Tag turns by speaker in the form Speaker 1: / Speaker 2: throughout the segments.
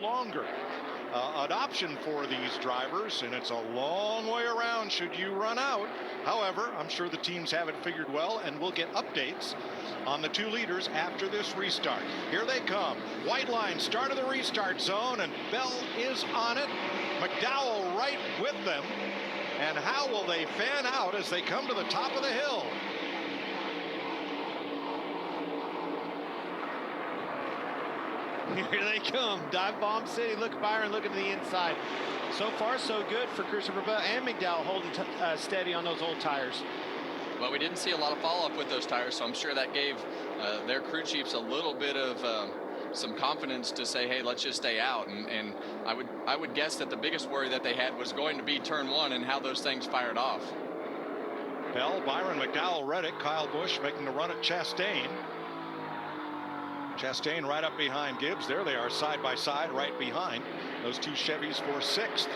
Speaker 1: longer an option for these drivers, and it's a long way around should you run out. However, I'm sure the teams have it figured well, and we'll get updates on the 2 leaders after this restart. Here they come. White line, start of the restart zone, and Bell is on it. McDowell right with them. And how will they fan out as they come to the top of the hill?
Speaker 2: Here they come. Dive Bomb City. Look, Byron, looking to the inside. So far, so good for Christopher Bell and McDowell holding steady on those old tires.
Speaker 3: Well, we didn't see a lot of follow-up with those tires, so I'm sure that gave their crew chiefs a little bit of some confidence to say, hey, let's just stay out. And I would guess that the biggest worry that they had was going to be turn 1 and how those things fired off.
Speaker 1: Bell, Byron, McDowell, Reddick, Kyle Busch making the run at Chastain. Chastain right up behind Gibbs. There they are side by side right behind those 2 Chevys for 6th.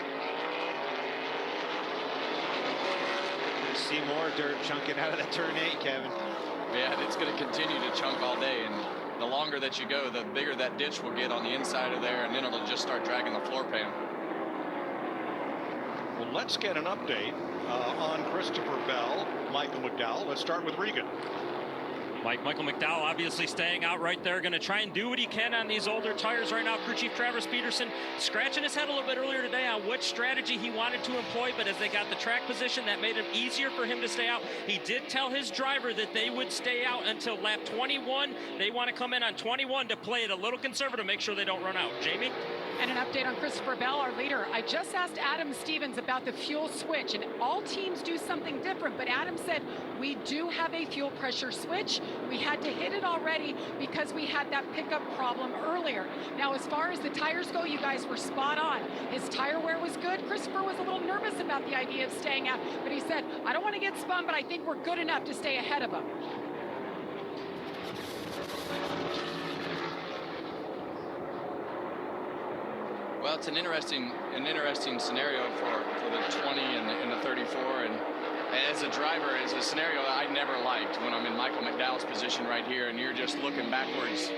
Speaker 2: See more dirt chunking out of that turn 8, Kevin.
Speaker 3: Yeah, it's going to continue to chunk all day, and the longer that you go, the bigger that ditch will get on the inside of there, and then it'll just start dragging the floor pan.
Speaker 1: Well, let's get an update on Christopher Bell, Michael McDowell. Let's start with Regan.
Speaker 4: Michael McDowell obviously staying out right there, going to try and do what he can on these older tires right now. Crew Chief Travis Peterson scratching his head a little bit earlier today on which strategy he wanted to employ, but as they got the track position, that made it easier for him to stay out. He did tell his driver that they would stay out until lap 21. They want to come in on 21 to play it a little conservative, make sure they don't run out. Jamie?
Speaker 5: And an update on Christopher Bell, our leader. I just asked Adam Stevens about the fuel switch, and all teams do something different, but Adam said we do have a fuel pressure switch. We had to hit it already because we had that pickup problem earlier. Now, as far as the tires go, you guys were spot on. His tire wear was good. Christopher was a little nervous about the idea of staying out, but he said, I don't want to get spun, but I think we're good enough to stay ahead of him.
Speaker 3: Well, it's an interesting scenario for the 20 and the 34. And as a driver, it's a scenario I never liked when I'm in Michael McDowell's position right here, and you're just looking backwards,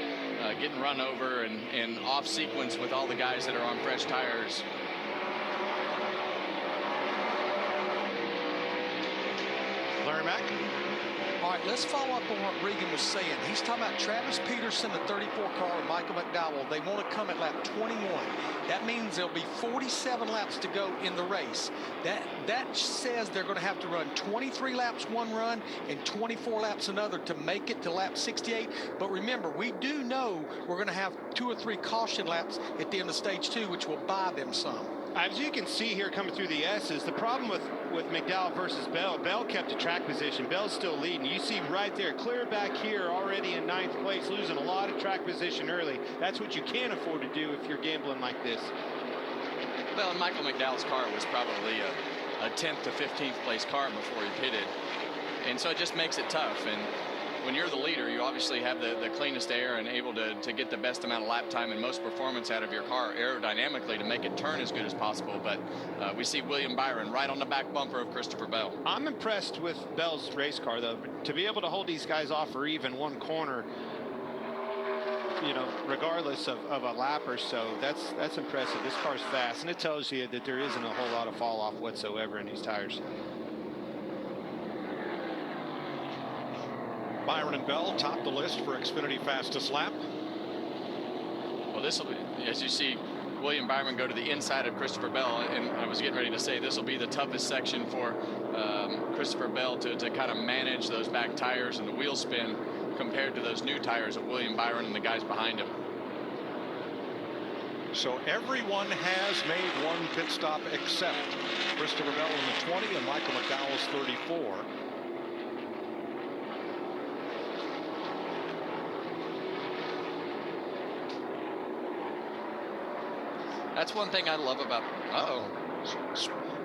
Speaker 3: getting run over and off sequence with all the guys that are on fresh tires.
Speaker 1: Larry Mack.
Speaker 6: All right, let's follow up on what Regan was saying. He's talking about Travis Peterson, the 34 car, and Michael McDowell. They want to come at lap 21. That means there'll be 47 laps to go in the race. That says they're going to have to run 23 laps one run and 24 laps another to make it to lap 68. But remember, we do know we're going to have 2 or 3 caution laps at the end of stage 2, which will buy them some.
Speaker 2: As you can see here coming through the S's, the problem with McDowell versus Bell, Bell kept a track position. Bell's still leading. You see right there, clear back here, already in 9th place, losing a lot of track position early. That's what you can't afford to do if you're gambling like this.
Speaker 3: Well, and Michael McDowell's car was probably a 10th to 15th place car before he pitted. And so it just makes it tough. And when you're the leader, you obviously have the cleanest air and able to get the best amount of lap time and most performance out of your car aerodynamically to make it turn as good as possible. But we see William Byron right on the back bumper of Christopher Bell.
Speaker 2: I'm impressed with Bell's race car, though. To be able to hold these guys off for even one corner, you know, regardless of a lap or so, that's impressive. This car's fast, and it tells you that there isn't a whole lot of fall off whatsoever in these tires.
Speaker 1: Byron and Bell top the list for Xfinity fastest lap.
Speaker 3: Well, this will be, as you see William Byron go to the inside of Christopher Bell, and I was getting ready to say this will be the toughest section for Christopher Bell to kind of manage those back tires and the wheel spin compared to those new tires of William Byron and the guys behind him.
Speaker 1: So everyone has made one pit stop except Christopher Bell in the 20 and Michael McDowell's 34.
Speaker 3: That's one thing I love about.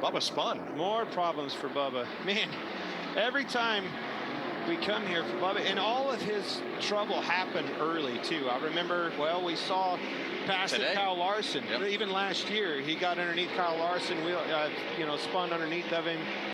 Speaker 1: Bubba spun.
Speaker 2: More problems for Bubba. Man, every time we come here for Bubba, and all of his trouble happened early too. I remember, well, we saw past Kyle Larson. Yep. Even last year, he got underneath Kyle Larson, spun underneath of him.